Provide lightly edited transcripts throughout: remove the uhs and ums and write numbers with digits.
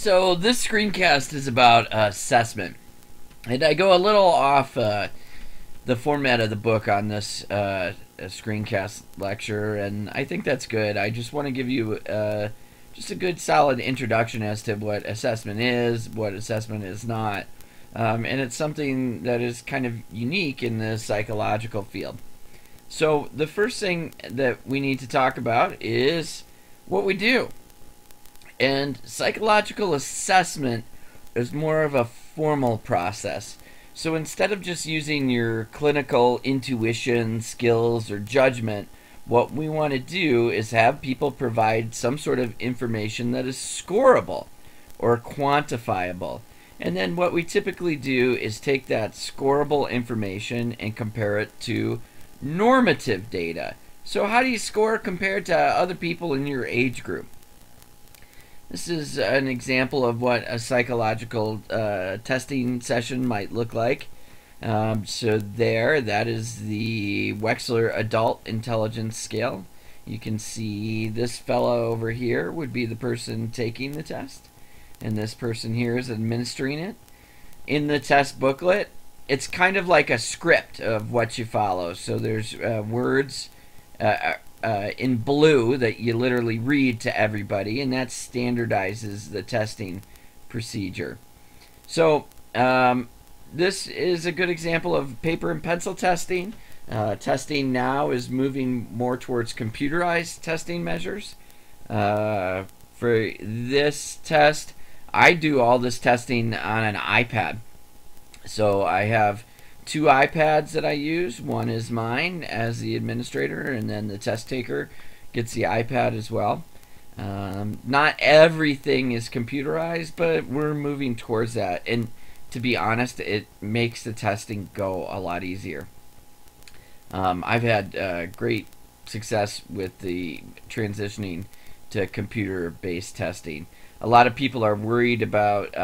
So this screencast is about assessment, and I go a little off the format of the book on this screencast lecture, and I think that's good. I just want to give you just a good solid introduction as to what assessment is, what assessment is not, and it's something that is kind of unique in the psychological field. So the first thing that we need to talk about is what we do. And psychological assessment is more of a formal process. So instead of just using your clinical intuition, skills, or judgment, what we want to do is have people provide some sort of information that is scorable or quantifiable. And then what we typically do is take that scorable information and compare it to normative data. So how do you score compared to other people in your age group? This is an example of what a psychological testing session might look like. So that is the Wechsler Adult Intelligence Scale. You can see this fellow over here would be the person taking the test, and this person here is administering it. In the test booklet, it's kind of like a script of what you follow. So there's words in blue that you literally read to everybody, and that standardizes the testing procedure. So this is a good example of paper and pencil testing. Testing now is moving more towards computerized testing measures. For this test, I do all this testing on an iPad. So I have two iPads that I use. One is mine as the administrator, and then the test taker gets the iPad as well. Not everything is computerized, but we're moving towards that. And to be honest, it makes the testing go a lot easier. I've had great success with the transitioning to computer-based testing. A lot of people are worried about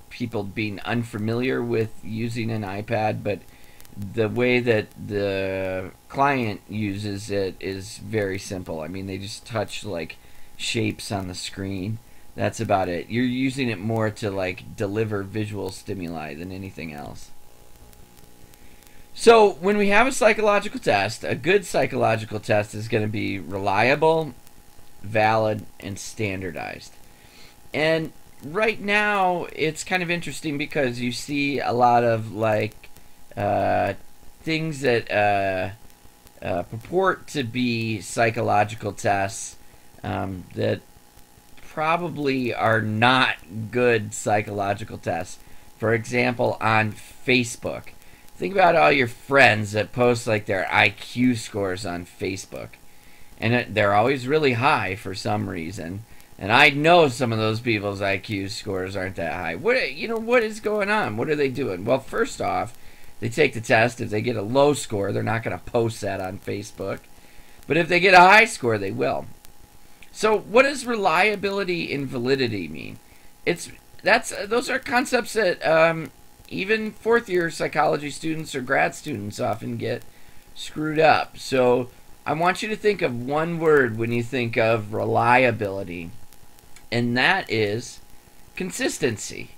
people being unfamiliar with using an iPad, but the way that the client uses it is very simple. I mean, they just touch like shapes on the screen. That's about it. You're using it more to like deliver visual stimuli than anything else. So when we have a psychological test, a good psychological test is going to be reliable, valid, and standardized. And right now, it's kind of interesting because you see a lot of like things that purport to be psychological tests that probably are not good psychological tests. For example, on Facebook, think about all your friends that post like their IQ scores on Facebook, and they're always really high for some reason. And I know some of those people's IQ scores aren't that high. What is going on? What are they doing? Well, first off, they take the test. If they get a low score, they're not going to post that on Facebook. But if they get a high score, they will. So what does reliability and validity mean? Those are concepts that even fourth-year psychology students or grad students often get screwed up. So I want you to think of one word when you think of reliability, and that is consistency.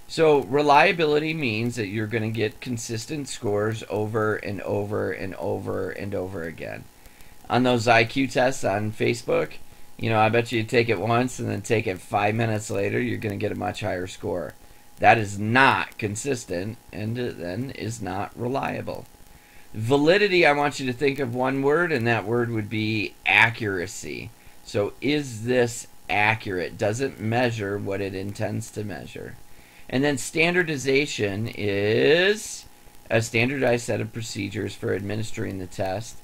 So reliability means that you're going to get consistent scores over and over and over and over again. On those IQ tests on Facebook, I bet you take it once and then take it 5 minutes later, you're going to get a much higher score. That is not consistent, and then is not reliable. Validity, I want you to think of one word, and that word would be accuracy. So is this accurate? Does it measure what it intends to measure? And then standardization is a standardized set of procedures for administering the test.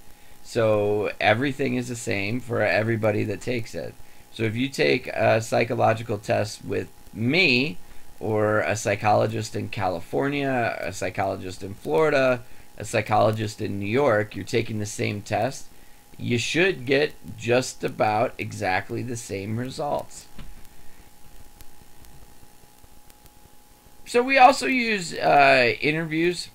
So everything is the same for everybody that takes it. So if you take a psychological test with me, or a psychologist in California, a psychologist in Florida, a psychologist in New York, you're taking the same test, you should get just about exactly the same results. So we also use interviews.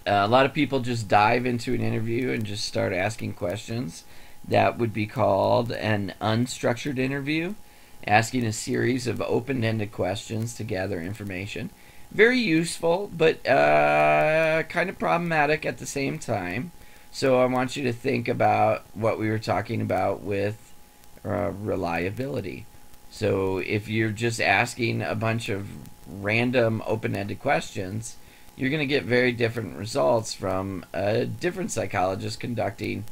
A lot of people just dive into an interview and just start asking questions. That would be called an unstructured interview. asking a series of open-ended questions to gather information. Very useful, but kind of problematic at the same time. So I want you to think about what we were talking about with reliability. So if you're just asking a bunch of random open-ended questions, you're going to get very different results from a different psychologist conducting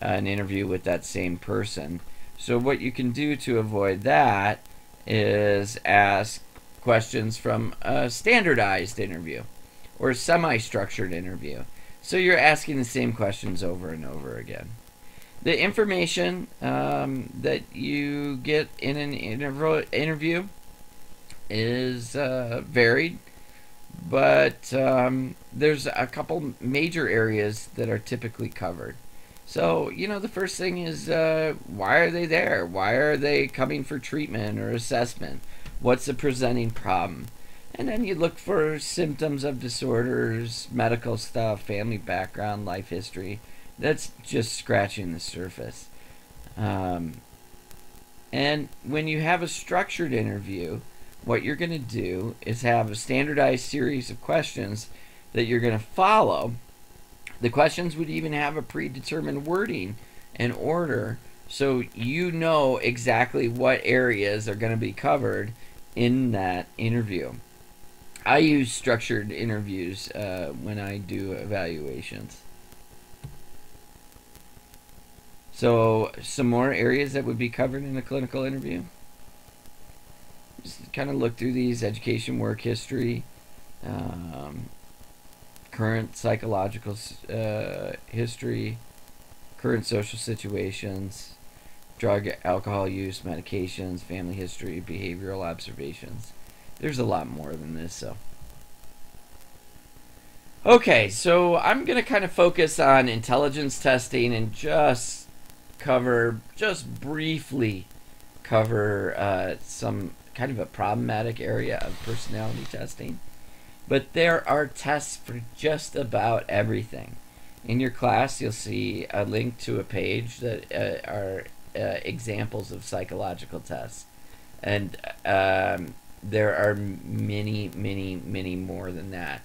an interview with that same person. So what you can do to avoid that is ask questions from a standardized interview or a semi-structured interview. So you're asking the same questions over and over again. The information that you get in an interview is varied, but there's a couple major areas that are typically covered. So, the first thing is why are they there? Why are they coming for treatment or assessment? What's the presenting problem? And then you look for symptoms of disorders, medical stuff, family background, life history. That's just scratching the surface. And when you have a structured interview, what you're going to do is have a standardized series of questions that you're going to follow. The questions would even have a predetermined wording and order, so you know exactly what areas are going to be covered in that interview. I use structured interviews when I do evaluations. So some more areas that would be covered in a clinical interview. Just kind of look through these: education, work history, current psychological history, current social situations, drug, alcohol use, medications, family history, behavioral observations. There's a lot more than this, so. Okay, so I'm going to kind of focus on intelligence testing and just briefly cover some kind of a problematic area of personality testing. But there are tests for just about everything. In your class, you'll see a link to a page that are examples of psychological tests. And there are many, many, many more than that.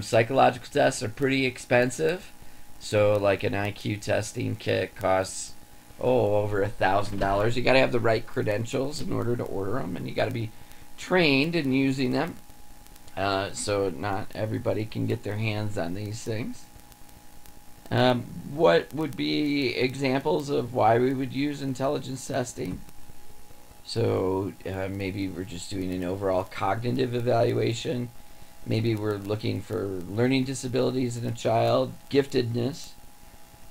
Psychological tests are pretty expensive. So like an IQ testing kit costs, over $1,000. You got to have the right credentials in order to order them, and you got to be trained in using them. So not everybody can get their hands on these things. What would be examples of why we would use intelligence testing? So maybe we're just doing an overall cognitive evaluation. Maybe we're looking for learning disabilities in a child, giftedness.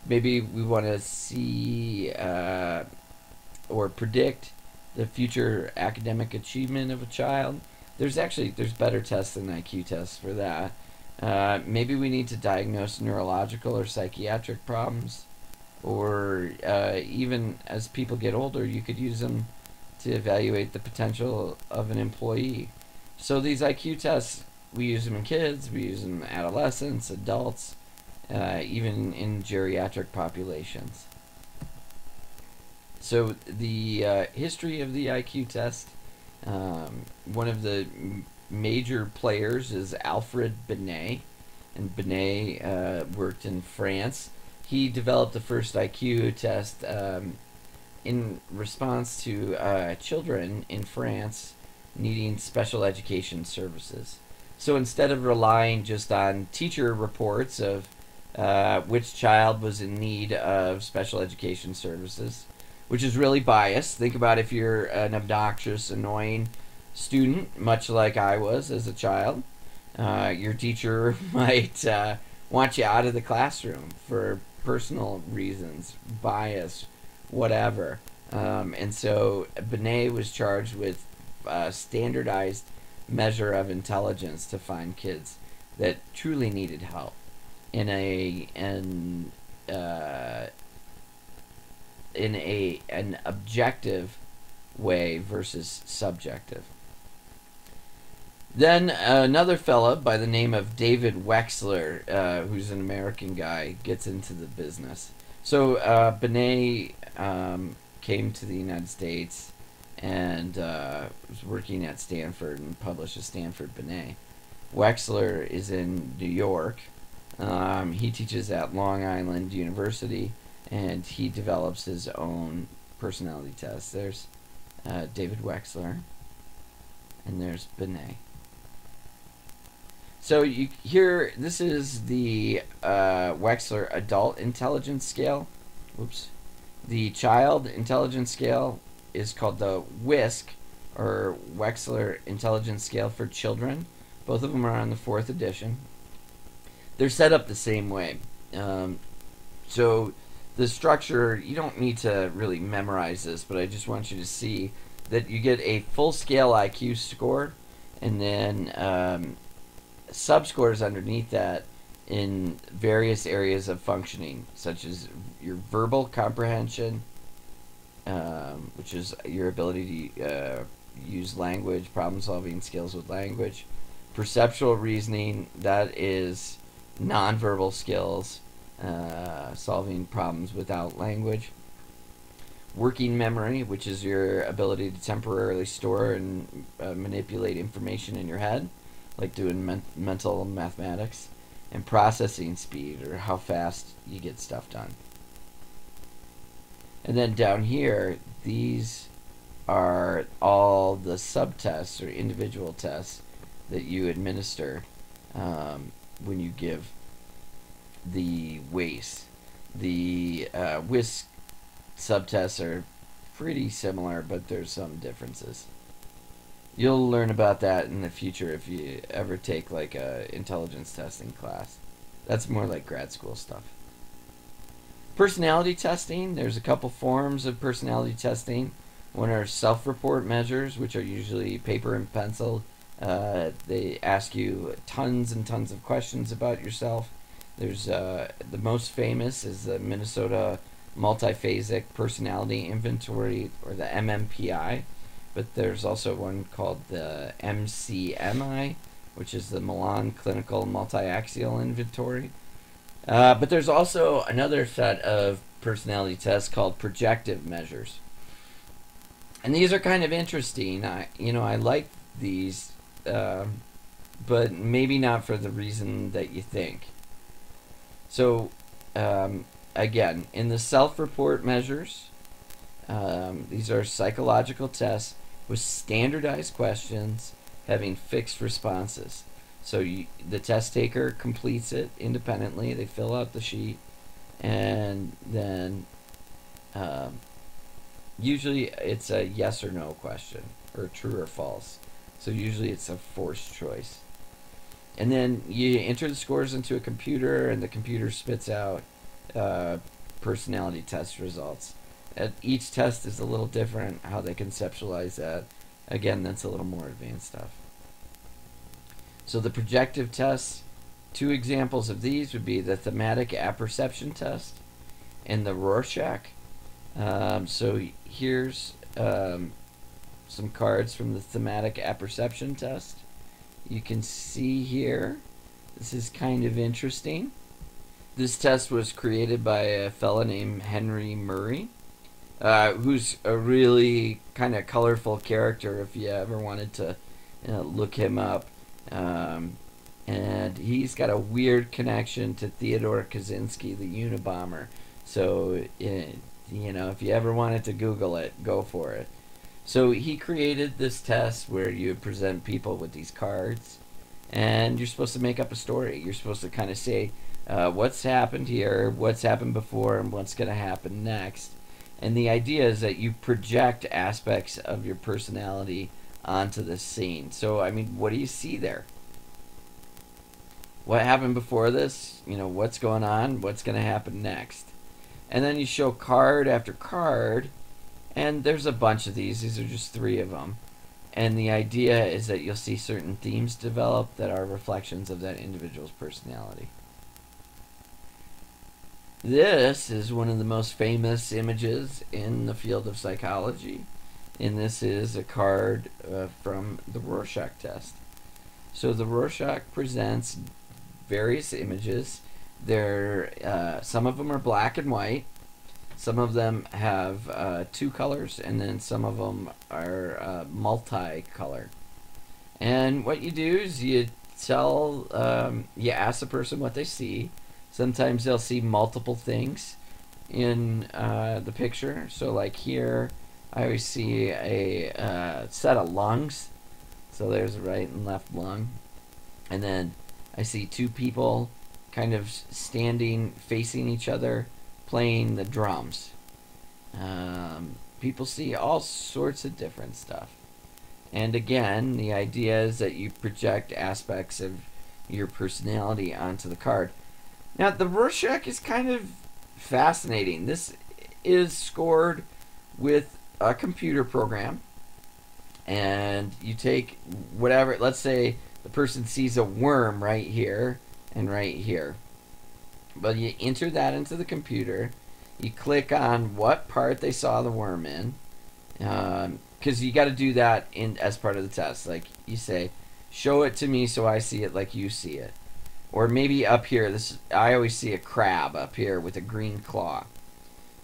Maybe we want to see or predict the future academic achievement of a child. There's better tests than IQ tests for that. Maybe we need to diagnose neurological or psychiatric problems, or even as people get older, you could use them to evaluate the potential of an employee. So these IQ tests, we use them in kids, we use them in adolescents, adults, even in geriatric populations. So the history of the IQ test, one of the major players is Alfred Binet, and Binet worked in France. He developed the first IQ test in response to children in France needing special education services. So instead of relying just on teacher reports of which child was in need of special education services, which is really biased. Think about if you're an obnoxious, annoying student, much like I was as a child. Your teacher might want you out of the classroom for personal reasons, bias, whatever. And so Binet was charged with standardized measure of intelligence to find kids that truly needed help in an objective way versus subjective. Then another fella by the name of David Wexler, who's an American guy, gets into the business. So Binet came to the United States and was working at Stanford and published a Stanford Binet. Wexler is in New York. He teaches at Long Island University, and he develops his own personality test. There's David Wexler, and there's Binet. So this is the Wexler Adult Intelligence Scale. Oops. The Child Intelligence Scale is called the WISC, or Wexler Intelligence Scale for Children. Both of them are on the 4th edition. They're set up the same way. So the structure, you don't need to really memorize this, but I just want you to see that you get a full scale IQ score, and then subscores underneath that in various areas of functioning, such as your verbal comprehension, which is your ability to use language, problem-solving skills with language, perceptual reasoning, that is nonverbal skills, solving problems without language, working memory, which is your ability to temporarily store and manipulate information in your head, like doing mental mathematics, and processing speed, or how fast you get stuff done. And then down here, these are all the subtests or individual tests that you administer when you give the WACE. The WISC subtests are pretty similar, but there's some differences. You'll learn about that in the future if you ever take like a intelligence testing class. That's more like grad school stuff. Personality testing, there's a couple forms of personality testing. One are self-report measures, which are usually paper and pencil. They ask you tons and tons of questions about yourself. There's the most famous is the Minnesota Multiphasic Personality Inventory, or the MMPI. But there's also one called the MCMI, which is the Milan Clinical Multi-Axial Inventory. But there's also another set of personality tests called projective measures. And these are kind of interesting. I like these, but maybe not for the reason that you think. So, again, in the self-report measures, these are psychological tests with standardized questions having fixed responses. So the test taker completes it independently. They fill out the sheet, and then usually it's a yes or no question, or true or false. So usually it's a forced choice. And then you enter the scores into a computer, and the computer spits out personality test results. Each test is a little different, how they conceptualize that. Again, that's a little more advanced stuff. So the projective tests, two examples of these would be the Thematic Apperception test and the Rorschach. So here's some cards from the Thematic Apperception test. You can see here, this is kind of interesting. This test was created by a fella named Henry Murray, who's a really kind of colorful character if you ever wanted to look him up. And he's got a weird connection to Theodore Kaczynski, the Unabomber. So, if you ever wanted to Google it, go for it. So he created this test where you present people with these cards, and you're supposed to make up a story. You're supposed to kind of say what's happened here, what's happened before, and what's going to happen next. And the idea is that you project aspects of your personality onto the scene. So, I mean, what do you see there? What happened before this? What's going on? What's going to happen next? And then you show card after card, and there's a bunch of these. These are just 3 of them. And the idea is that you'll see certain themes develop that are reflections of that individual's personality. This is one of the most famous images in the field of psychology. And this is a card from the Rorschach test. So the Rorschach presents various images. Some of them are black and white. Some of them have 2 colors, and then some of them are multicolor. And what you do is you you ask the person what they see. Sometimes they'll see multiple things in the picture. So like here, I always see a set of lungs. So there's a right and left lung. And then I see 2 people kind of standing facing each other playing the drums. People see all sorts of different stuff. And again, the idea is that you project aspects of your personality onto the card. Now, the Rorschach is kind of fascinating. This is scored with a computer program, and you take whatever, let's say the person sees a worm right here and right here. But you enter that into the computer, you click on what part they saw the worm in, because you got to do that as part of the test. Like you say, show it to me so I see it like you see it. Or maybe up here, I always see a crab up here with a green claw.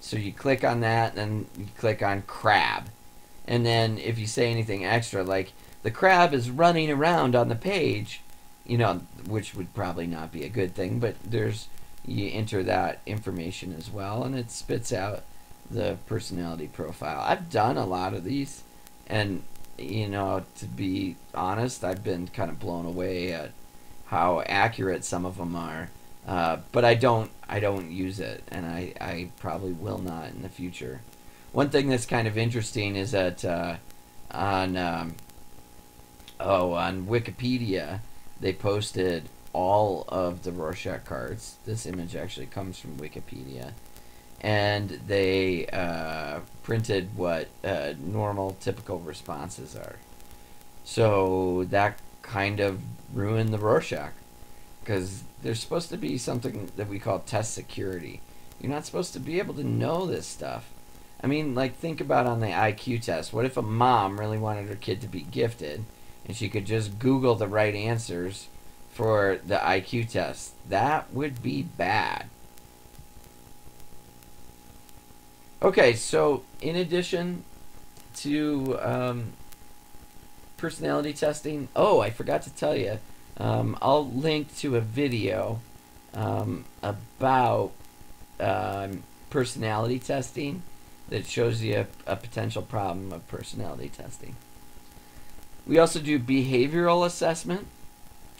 So you click on that, and then you click on crab. And then if you say anything extra, like the crab is running around on the page, which would probably not be a good thing, but you enter that information as well, and it spits out the personality profile. I've done a lot of these, and to be honest, I've been kind of blown away at how accurate some of them are. But I don't use it, and I probably will not in the future. One thing that's kind of interesting is that on Wikipedia, they posted all of the Rorschach cards. This image actually comes from Wikipedia. And they printed what normal, typical responses are. So that kind of ruined the Rorschach, because there's supposed to be something that we call test security. You're not supposed to be able to know this stuff. I mean, like, think about on the IQ test. What if a mom really wanted her kid to be gifted, and she could just Google the right answers for the IQ test? That would be bad. Okay, so in addition to personality testing, I forgot to tell you, I'll link to a video about personality testing that shows you a potential problem of personality testing. We also do behavioral assessment,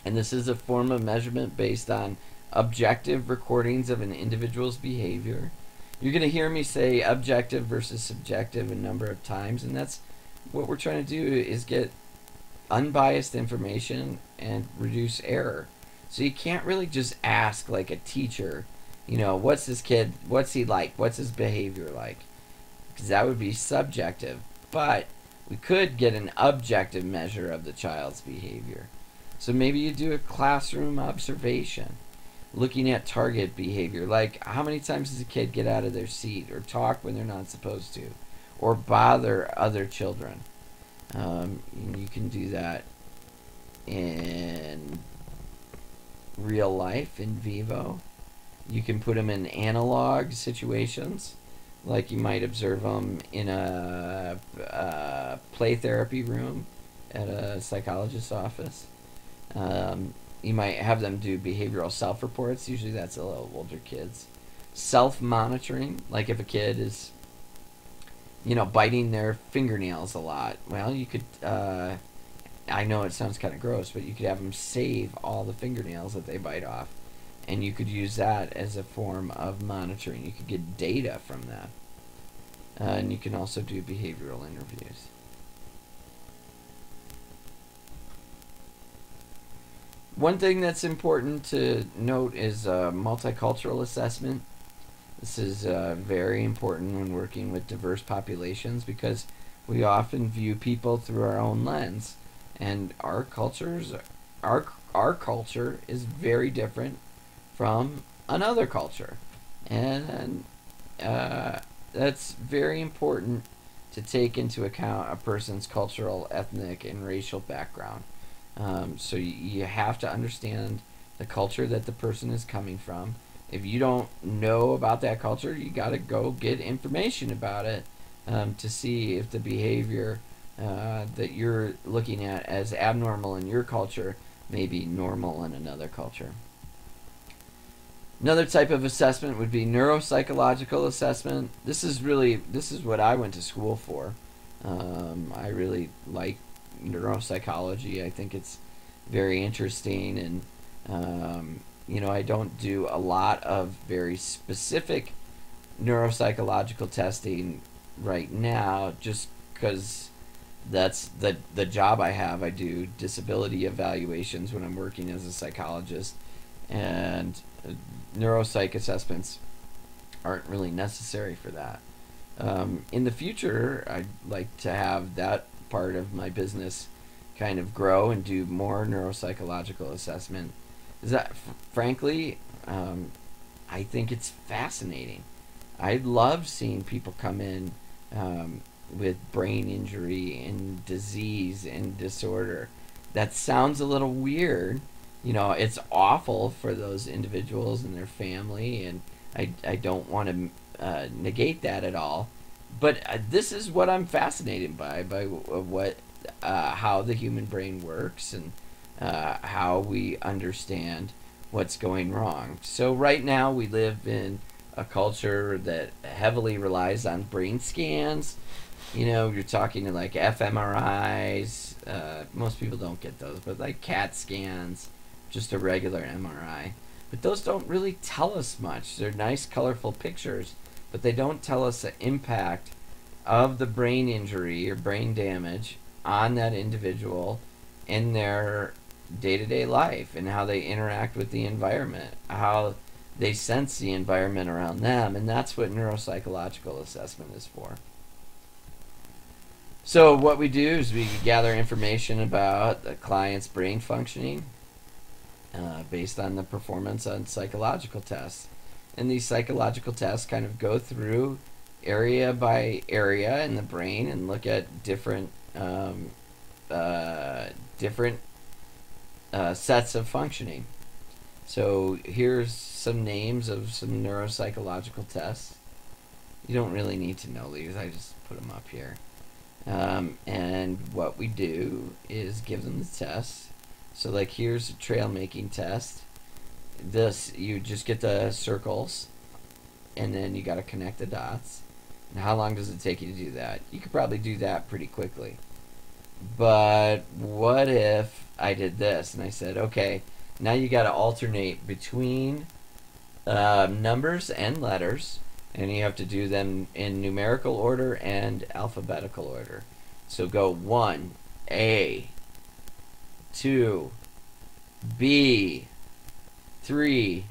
and this is a form of measurement based on objective recordings of an individual's behavior. You're going to hear me say objective versus subjective a number of times, and that's what we're trying to do, is get unbiased information and reduce error. So you can't really just ask like a teacher, what's this kid, what's he like, what's his behavior like? Because that would be subjective. But we could get an objective measure of the child's behavior. So maybe you do a classroom observation, looking at target behavior, like how many times does a kid get out of their seat or talk when they're not supposed to, or bother other children. You can do that in real life, in vivo. You can put them in analog situations, like you might observe them in a play therapy room at a psychologist's office. You might have them do behavioral self-reports. Usually that's a little older kids. Self-monitoring, like if a kid is, biting their fingernails a lot. Well, you could, I know it sounds kind of gross, but you could have them save all the fingernails that they bite off. And you could use that as a form of monitoring. You could get data from that. And you can also do behavioral interviews. One thing that's important to note is multicultural assessment. This is very important when working with diverse populations, because we often view people through our own lens, and our culture is very different from another culture, and that's very important to take into account a person's cultural, ethnic, and racial background. So you have to understand the culture that the person is coming from, If you don't know about that culture, you got to go get information about it to see if the behavior that you're looking at as abnormal in your culture may be normal in another culture. Another type of assessment would be neuropsychological assessment. This is what I went to school for. I really like neuropsychology. I think it's very interesting, and I don't do a lot of very specific neuropsychological testing right now, just because that's the job I have. I do disability evaluations when I'm working as a psychologist, and neuropsych assessments aren't really necessary for that. In the future, I'd like to have that part of my business kind of grow and do more neuropsychological assessment. Frankly, I think it's fascinating. I love seeing people come in with brain injury and disease and disorder. That sounds a little weird. It's awful for those individuals and their family, and I don't want to negate that at all. But this is what I'm fascinated by what how the human brain works, and how we understand what's going wrong. So right now we live in a culture that heavily relies on brain scans. You're talking to like fMRIs. Most people don't get those, but like CAT scans, just a regular MRI. But those don't really tell us much. They're nice, colorful pictures, but they don't tell us the impact of the brain injury or brain damage on that individual in their day-to-day life, and how they interact with the environment, how they sense the environment around them. And that's what neuropsychological assessment is for. So what we do is we gather information about the client's brain functioning based on the performance on psychological tests. And these psychological tests kind of go through area by area in the brain and look at different sets of functioning. So here's some names of some neuropsychological tests. You don't really need to know these. I just put them up here. And what we do is give them the tests. So like here's a trail making test. This, you just get the circles, and then you got to connect the dots. And how long does it take you to do that? You could probably do that pretty quickly. But what if I did this and I said, okay, now you got to alternate between numbers and letters, and you have to do them in numerical order and alphabetical order. So go 1, A, 2, B, 3,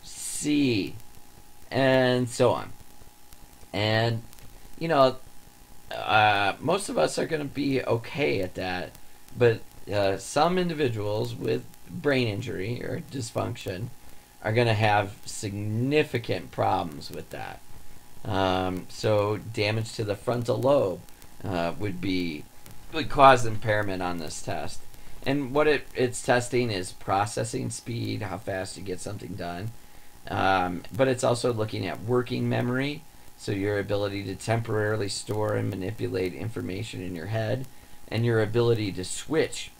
C, and so on. And, most of us are going to be okay at that, but some individuals with brain injury or dysfunction are going to have significant problems with that. So damage to the frontal lobe would cause impairment on this test. And what it's testing is processing speed, how fast you get something done. But it's also looking at working memory, so your ability to temporarily store and manipulate information in your head, and your ability to switch,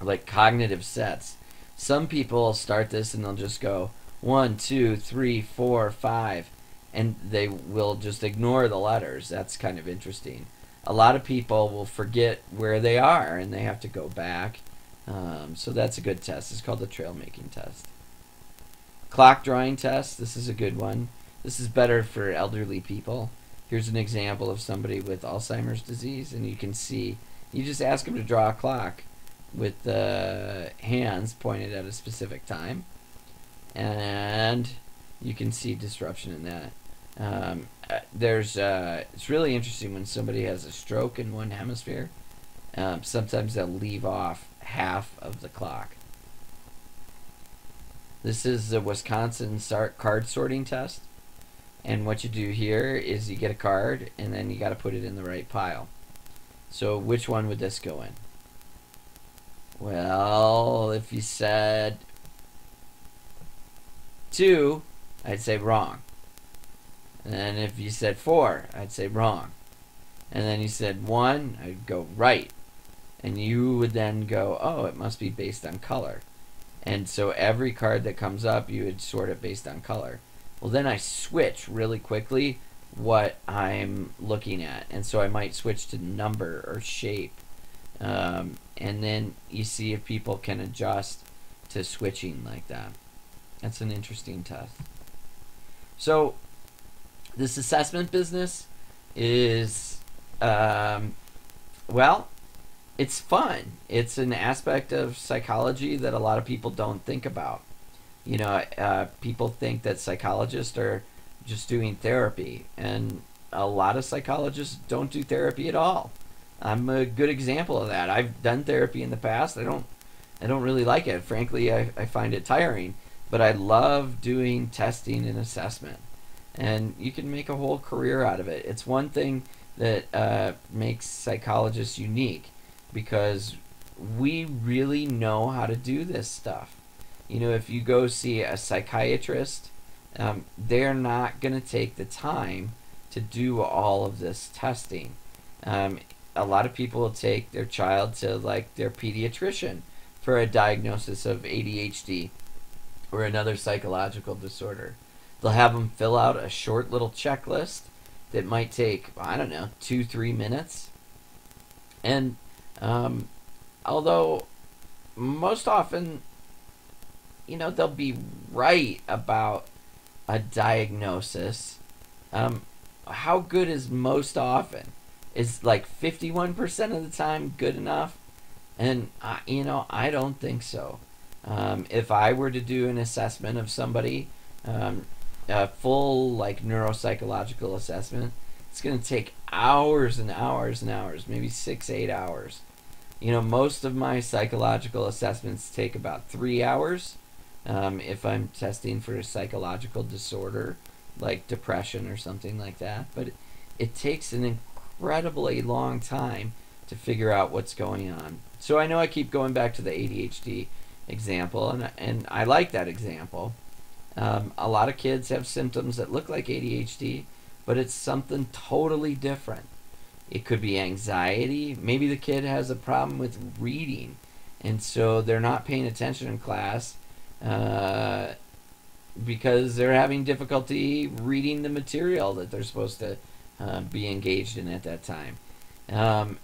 like cognitive sets. Some people start this and they'll just go 1, 2, 3, 4, 5, and they will just ignore the letters. That's kind of interesting. A lot of people will forget where they are and they have to go back. So that's a good test. It's called the trail making test. Clock drawing test. This is a good one. This is better for elderly people. Here's an example of somebody with Alzheimer's disease, and you can see, you just ask them to draw a clock with the hands pointed at a specific time, and you can see disruption in that. It's really interesting when somebody has a stroke in one hemisphere. Sometimes they'll leave off half of the clock. This is the Wisconsin card sorting test. And what you do here is you get a card, and then you got to put it in the right pile. So which one would this go in? Well, if you said 2, I'd say wrong. And then if you said 4, I'd say wrong. And then you said 1, I'd go right. And you would then go, oh, it must be based on color. And so every card that comes up, you would sort it based on color. Well, then I switch really quickly what I'm looking at. And so I might switch to number or shape. And then you see if people can adjust to switching like that. That's an interesting test. So this assessment business is, well, it's fun. It's an aspect of psychology that a lot of people don't think about. You know, people think that psychologists are just doing therapy, and a lot of psychologists don't do therapy at all. I'm a good example of that. I've done therapy in the past. I don't really like it. Frankly, I find it tiring. But I love doing testing and assessment. And you can make a whole career out of it. It's one thing that makes psychologists unique, because we really know how to do this stuff. You know, if you go see a psychiatrist, they're not going to take the time to do all of this testing. A lot of people will take their child to like their pediatrician for a diagnosis of ADHD or another psychological disorder. They'll have them fill out a short little checklist that might take, I don't know, 2-3 minutes. And although most often, you know, they'll be right about a diagnosis, how good is most often? Is like 51% of the time good enough? And, you know, I don't think so. If I were to do an assessment of somebody, a full like neuropsychological assessment, it's going to take hours and hours and hours, maybe 6-8 hours. You know, most of my psychological assessments take about 3 hours if I'm testing for a psychological disorder like depression or something like that. But it takes an incredibly long time to figure out what's going on. So I know I keep going back to the ADHD example, and I like that example. A lot of kids have symptoms that look like ADHD, but it's something totally different. It could be anxiety. Maybe the kid has a problem with reading, and so they're not paying attention in class because they're having difficulty reading the material that they're supposed to be engaged in at that time.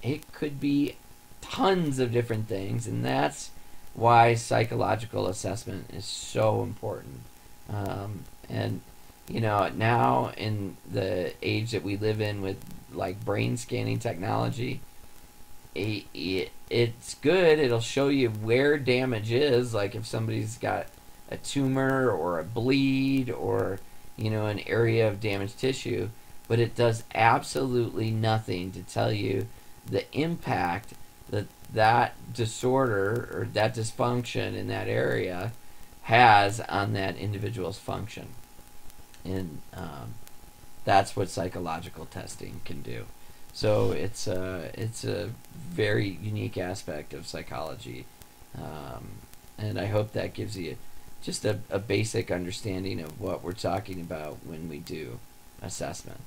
It could be tons of different things, and that's why psychological assessment is so important. And you know, now in the age that we live in with like brain scanning technology, it's good. It'll show you where damage is, like if somebody's got a tumor or a bleed or, you know, an area of damaged tissue, but it does absolutely nothing to tell you the impact that that disorder or that dysfunction in that area has on that individual's function. And that's what psychological testing can do. So it's a very unique aspect of psychology, and I hope that gives you just a basic understanding of what we're talking about when we do assessment.